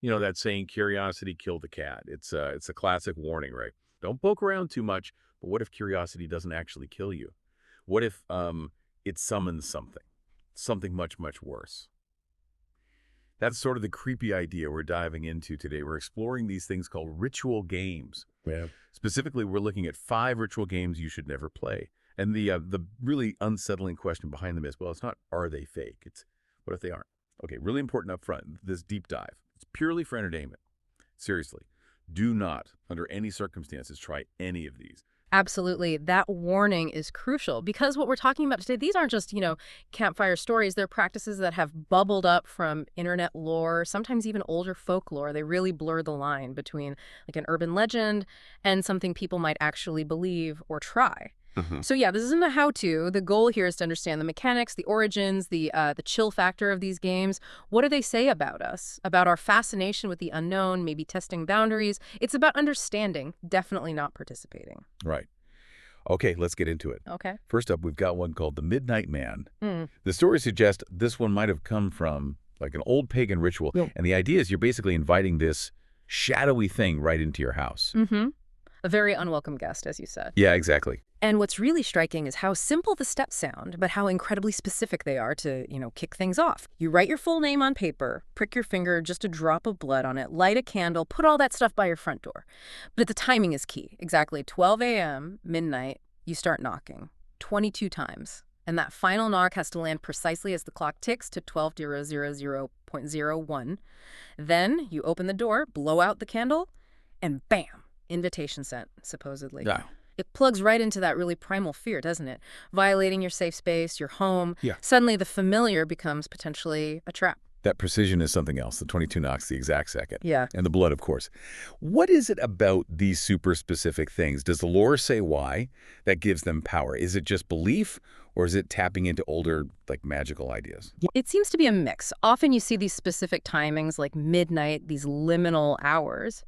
You know that saying, curiosity killed the cat. It's a classic warning, right? Don't poke around too much, but what if curiosity doesn't actually kill you? What if it summons something? Something much, much worse. That's sort of the creepy idea we're diving into today. We're exploring these things called ritual games. Yeah. Specifically, we're looking at 5 ritual games you should never play. And the really unsettling question behind them is, well, it's not are they fake? It's what if they aren't? Okay, really important up front, this deep dive. It's purely for entertainment. Seriously, do not, under any circumstances, try any of these. Absolutely. That warning is crucial because what we're talking about today, these aren't just, campfire stories. They're practices that have bubbled up from internet lore, sometimes even older folklore. They really blur the line between like an urban legend and something people might actually believe or try. So yeah, this isn't a how-to. The goal here is to understand the mechanics, the origins, the chill factor of these games. What do they say about us, about our fascination with the unknown, maybe testing boundaries? It's about understanding, definitely not participating. Right. Okay, let's get into it. Okay. First up, we've got one called The Midnight Man. Mm. The story suggests this one might have come from like an old pagan ritual. Yep. And the idea is you're basically inviting this shadowy thing right into your house. Mm-hmm. A very unwelcome guest, as you said. Yeah, exactly. And what's really striking is how simple the steps sound, but how incredibly specific they are to, kick things off. You write your full name on paper, prick your finger, just a drop of blood on it, light a candle, put all that stuff by your front door. But the timing is key. Exactly 12 a.m., midnight, you start knocking 22 times. And that final knock has to land precisely as the clock ticks to 12:000.01. Then you open the door, blow out the candle, and bam, invitation sent, supposedly. Yeah. It plugs right into that really primal fear, doesn't it? Violating your safe space, your home. Yeah. Suddenly the familiar becomes potentially a trap. That precision is something else. The 22 knocks the exact second. Yeah. And the blood, of course. What is it about these super specific things? Does the lore say why that gives them power? Is it just belief, or is it tapping into older, like, magical ideas? It seems to be a mix. Often you see these specific timings like midnight, these liminal hours.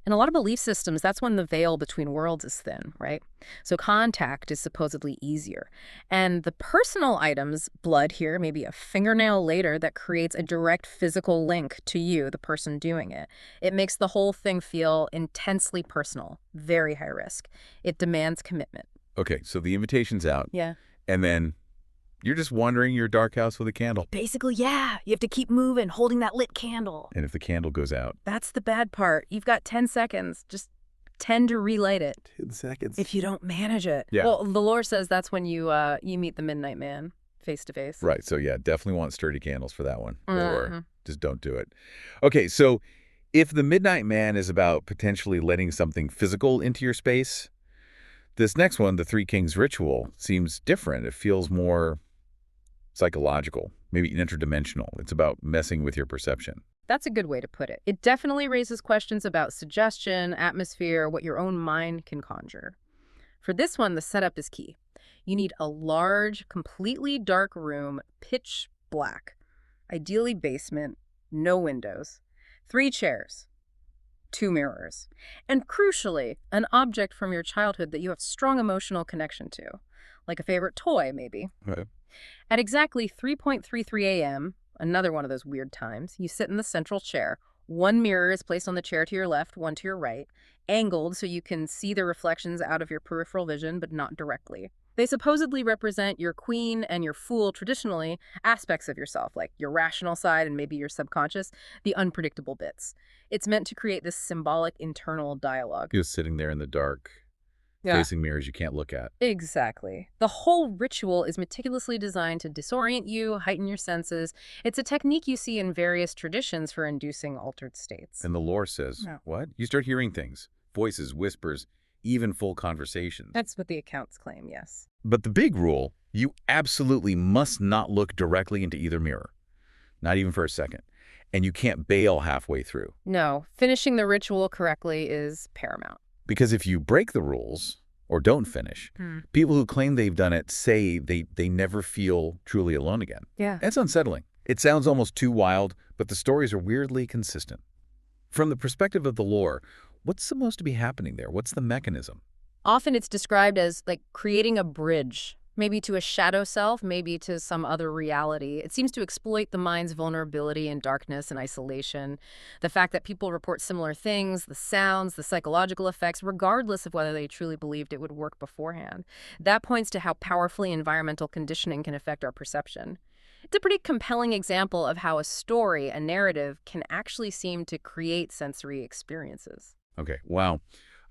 In a lot of belief systems, that's when the veil between worlds is thin, right? So contact is supposedly easier. And the personal items, blood here, maybe a fingernail later, that creates a direct physical link to you, the person doing it. It makes the whole thing feel intensely personal, very high risk. It demands commitment. Okay, so the invitation's out. Yeah. And then you're just wandering your dark house with a candle. Basically, yeah. You have to keep moving, holding that lit candle. And if the candle goes out? That's the bad part. You've got 10 seconds. Just 10 to relight it. 10 seconds. If you don't manage it. Yeah. Well, the lore says that's when you meet the Midnight Man face to face. Right, so yeah, definitely want sturdy candles for that one. Mhm. Or just don't do it. Okay, so if the Midnight Man is about potentially letting something physical into your space, this next one, the Three Kings Ritual, seems different. It feels more psychological, maybe interdimensional. It's about messing with your perception. That's a good way to put it. It definitely raises questions about suggestion, atmosphere, what your own mind can conjure. For this one, the setup is key. You need a large, completely dark room, pitch black, ideally basement, no windows, 3 chairs, 2 mirrors, and crucially, an object from your childhood that you have strong emotional connection to, like a favorite toy, maybe. Right. At exactly 3:33 a.m., another one of those weird times, you sit in the central chair. One mirror is placed on the chair to your left, one to your right, angled so you can see the reflections out of your peripheral vision, but not directly. They supposedly represent your queen and your fool traditionally, aspects of yourself, like your rational side and maybe your subconscious, the unpredictable bits. It's meant to create this symbolic internal dialogue. You're sitting there in the dark, facing mirrors you can't look at. Exactly. The whole ritual is meticulously designed to disorient you, heighten your senses. It's a technique you see in various traditions for inducing altered states. And the lore says, No. what? You start hearing things, voices, whispers, even full conversations. That's what the accounts claim, yes. But the big rule, you absolutely must not look directly into either mirror, not even for a second. And you can't bail halfway through. No, finishing the ritual correctly is paramount. Because if you break the rules or don't finish, people who claim they've done it say they never feel truly alone again. Yeah. That's unsettling. It sounds almost too wild, but the stories are weirdly consistent. From the perspective of the lore, what's supposed to be happening there? What's the mechanism? Often it's described as like creating a bridge Maybe to a shadow self, maybe to some other reality. It seems to exploit the mind's vulnerability in darkness and isolation. The fact that people report similar things, the sounds, the psychological effects, regardless of whether they truly believed it would work beforehand. That points to how powerfully environmental conditioning can affect our perception. It's a pretty compelling example of how a story, a narrative, can actually seem to create sensory experiences. Okay, wow.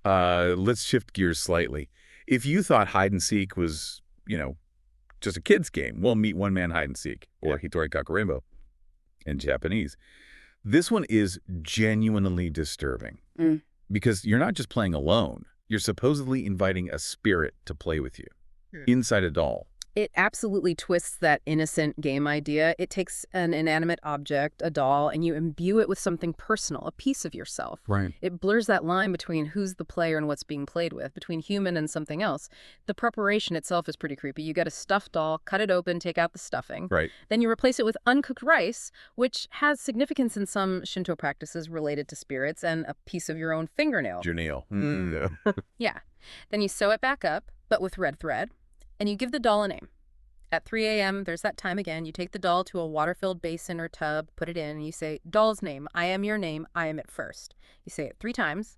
Let's shift gears slightly. If you thought hide and seek was, just a kid's game, well, meet one man hide and seek, or Hitori Kakurenbo in Japanese. This one is genuinely disturbing because you're not just playing alone. You're supposedly inviting a spirit to play with you inside a doll. It absolutely twists that innocent game idea. It takes an inanimate object, a doll, and you imbue it with something personal, a piece of yourself. Right. It blurs that line between who's the player and what's being played with, between human and something else. The preparation itself is pretty creepy. You get a stuffed doll, cut it open, take out the stuffing. Right. Then you replace it with uncooked rice, which has significance in some Shinto practices related to spirits, and a piece of your own fingernail. Your nail. Yeah. Then you sew it back up, but with red thread, and you give the doll a name. At 3 a.m., there's that time again. You take the doll to a water-filled basin or tub, put it in, and you say, "Doll's name, I am your name, I am it first." You say it 3 times.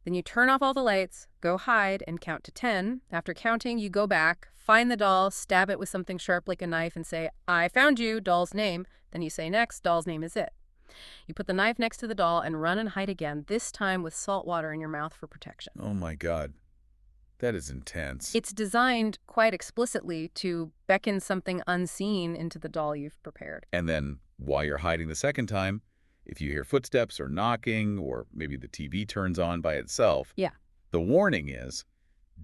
Then you turn off all the lights, go hide, and count to 10. After counting, you go back, find the doll, stab it with something sharp like a knife, and say, "I found you, doll's name." Then you say next, "Doll's name is it." You put the knife next to the doll and run and hide again, this time with salt water in your mouth for protection. Oh, my God. That is intense. It's designed quite explicitly to beckon something unseen into the doll you've prepared. And then while you're hiding the second time, if you hear footsteps or knocking, or maybe the TV turns on by itself, Yeah. the warning is,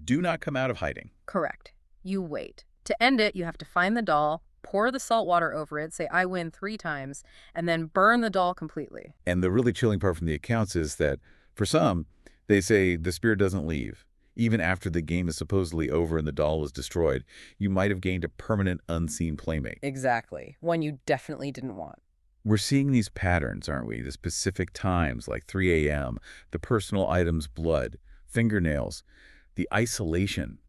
do not come out of hiding. Correct. You wait. To end it, you have to find the doll, pour the salt water over it, say, "I win" 3 times, and then burn the doll completely. And the really chilling part from the accounts is that, for some, they say the spirit doesn't leave. Even after the game is supposedly over and the doll is destroyed, you might have gained a permanent unseen playmate. Exactly. One you definitely didn't want. We're seeing these patterns, aren't we? The specific times, like 3 a.m., the personal items, blood, fingernails, the isolation.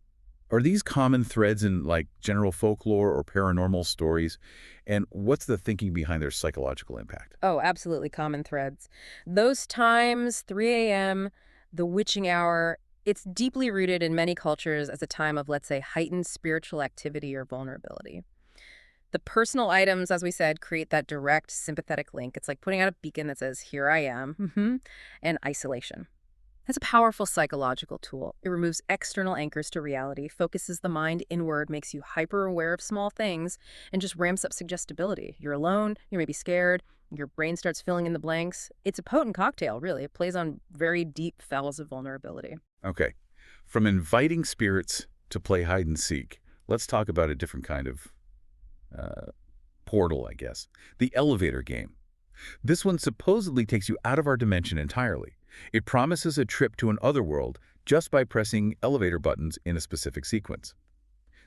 Are these common threads in, like, general folklore or paranormal stories? And what's the thinking behind their psychological impact? Oh, absolutely common threads. Those times, 3 a.m., the witching hour, it's deeply rooted in many cultures as a time of, let's say, heightened spiritual activity or vulnerability. The personal items, as we said, create that direct sympathetic link. It's like putting out a beacon that says, "Here I am," and isolation. That's a powerful psychological tool. It removes external anchors to reality, focuses the mind inward, makes you hyper-aware of small things, and just ramps up suggestibility. You're alone, you're maybe scared, your brain starts filling in the blanks. It's a potent cocktail, really. It plays on very deep fells of vulnerability. Okay, from inviting spirits to play hide and seek, let's talk about a different kind of portal, I guess. The elevator game. This one supposedly takes you out of our dimension entirely. It promises a trip to an otherworld just by pressing elevator buttons in a specific sequence.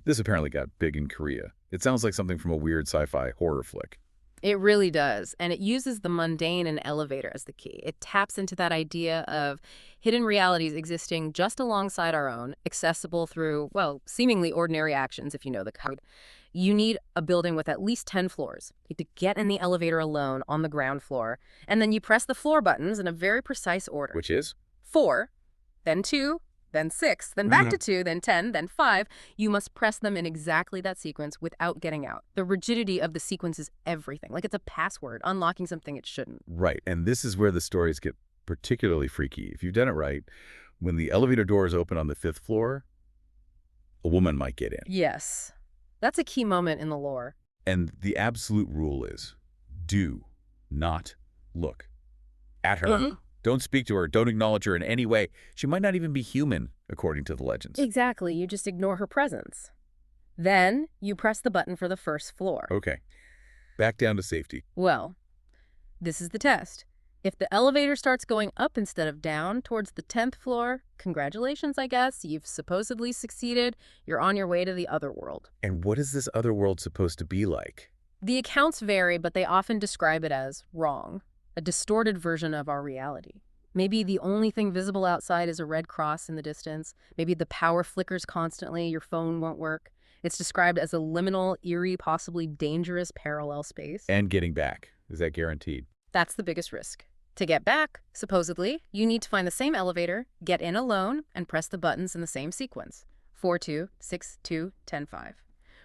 This apparently got big in Korea. It sounds like something from a weird sci-fi horror flick. It really does, and it uses the mundane and elevator as the key. It taps into that idea of hidden realities existing just alongside our own, accessible through, well, seemingly ordinary actions if you know the code. You need a building with at least 10 floors. You have to get in the elevator alone on the ground floor, and then you press the floor buttons in a very precise order. Which is? 4, then 2, then 6, then back to 2, then 10, then 5. You must press them in exactly that sequence without getting out. The rigidity of the sequence is everything. Like it's a password, unlocking something it shouldn't. Right, and this is where the stories get particularly freaky. If you've done it right, when the elevator doors open on the 5th floor, a woman might get in. Yes. That's a key moment in the lore. And the absolute rule is, do not look at her. Don't speak to her. Don't acknowledge her in any way. She might not even be human, according to the legends. Exactly. You just ignore her presence. Then you press the button for the first floor. Okay. Back down to safety. Well, this is the test. If the elevator starts going up instead of down towards the 10th floor, congratulations, I guess. You've supposedly succeeded. You're on your way to the other world. And what is this other world supposed to be like? The accounts vary, but they often describe it as wrong, a distorted version of our reality. Maybe the only thing visible outside is a red cross in the distance. Maybe the power flickers constantly, your phone won't work. It's described as a liminal, eerie, possibly dangerous parallel space. And getting back. Is that guaranteed? That's the biggest risk. To get back, supposedly, you need to find the same elevator, get in alone, and press the buttons in the same sequence. 4-2, 6-2, 10-5.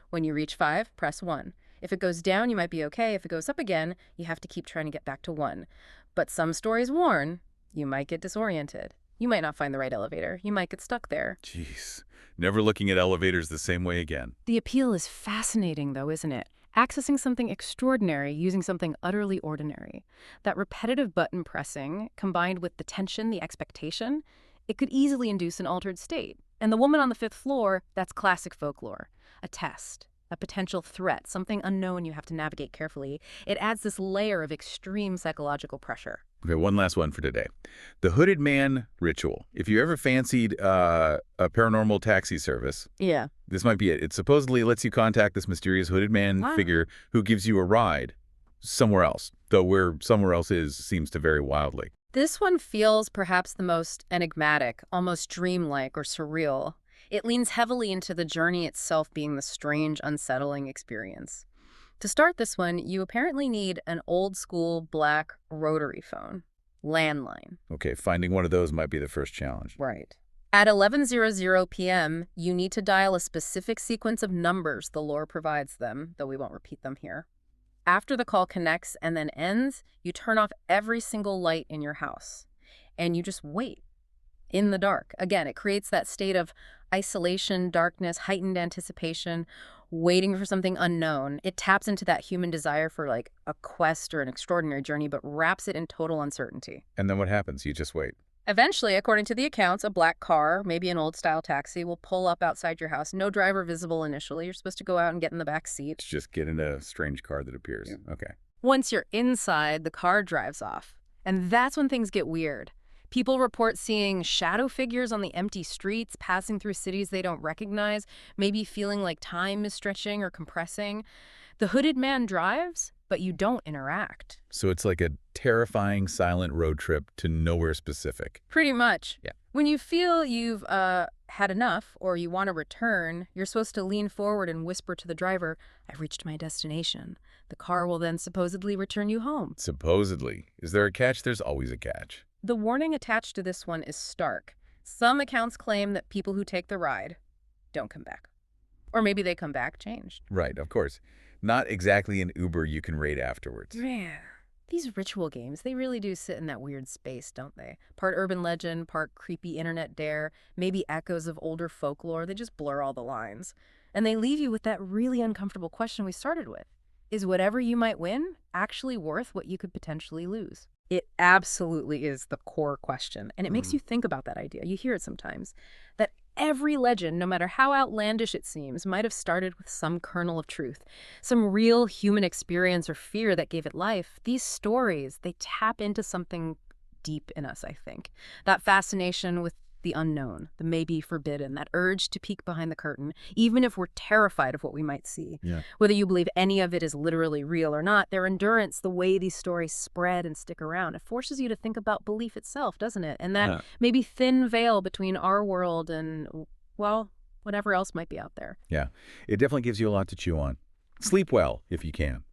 When you reach 5, press 1. If it goes down, you might be okay. If it goes up again, you have to keep trying to get back to 1. But some stories warn you might get disoriented. You might not find the right elevator. You might get stuck there. Jeez. Never looking at elevators the same way again. The appeal is fascinating, though, isn't it? Accessing something extraordinary using something utterly ordinary. That repetitive button pressing, combined with the tension, the expectation, it could easily induce an altered state. And the woman on the 5th floor, that's classic folklore. A test, a potential threat, something unknown you have to navigate carefully. It adds this layer of extreme psychological pressure. Okay, one last one for today. The Hooded Man Ritual. If you ever fancied a paranormal taxi service, Yeah. this might be it. It supposedly lets you contact this mysterious hooded man figure who gives you a ride somewhere else, though where somewhere else is seems to vary wildly. This one feels perhaps the most enigmatic, almost dreamlike or surreal. It leans heavily into the journey itself being the strange, unsettling experience. To start this one, you apparently need an old-school black rotary phone, landline. Okay, finding one of those might be the first challenge. Right. At 11:00 p.m., you need to dial a specific sequence of numbers the lore provides them, though we won't repeat them here. After the call connects and then ends, you turn off every single light in your house, and you just wait in the dark. Again, it creates that state of isolation, darkness, heightened anticipation, waiting for something unknown. It taps into that human desire for like a quest or an extraordinary journey, but wraps it in total uncertainty. And then what happens? You just wait. Eventually, according to the accounts, a black car, maybe an old-style taxi, will pull up outside your house. No driver visible initially. You're supposed to go out and get in the back seat. It's just get in a strange car that appears. Yeah. Okay. Once you're inside, the car drives off. And that's when things get weird. People report seeing shadow figures on the empty streets, passing through cities they don't recognize, maybe feeling like time is stretching or compressing. The hooded man drives, but you don't interact. So it's like a terrifying silent road trip to nowhere specific. Pretty much. Yeah. When you feel you've had enough or you want to return, you're supposed to lean forward and whisper to the driver, "I've reached my destination." The car will then supposedly return you home. Supposedly. Is there a catch? There's always a catch. The warning attached to this one is stark. Some accounts claim that people who take the ride don't come back. Or maybe they come back changed. Right, of course. Not exactly an Uber you can rate afterwards. Man, these ritual games, they really do sit in that weird space, don't they? Part urban legend, part creepy internet dare, maybe echoes of older folklore. They just blur all the lines. And they leave you with that really uncomfortable question we started with. Is whatever you might win actually worth what you could potentially lose? It absolutely is the core question. And it makes you think about that idea. You hear it sometimes. That every legend, no matter how outlandish it seems, might have started with some kernel of truth, some real human experience or fear that gave it life. These stories, they tap into something deep in us, I think. That fascination with the unknown, the maybe forbidden, that urge to peek behind the curtain, even if we're terrified of what we might see. Yeah. Whether you believe any of it is literally real or not, their endurance, the way these stories spread and stick around, it forces you to think about belief itself, doesn't it? And that maybe thin veil between our world and, well, whatever else might be out there. Yeah. It definitely gives you a lot to chew on. Sleep well if you can.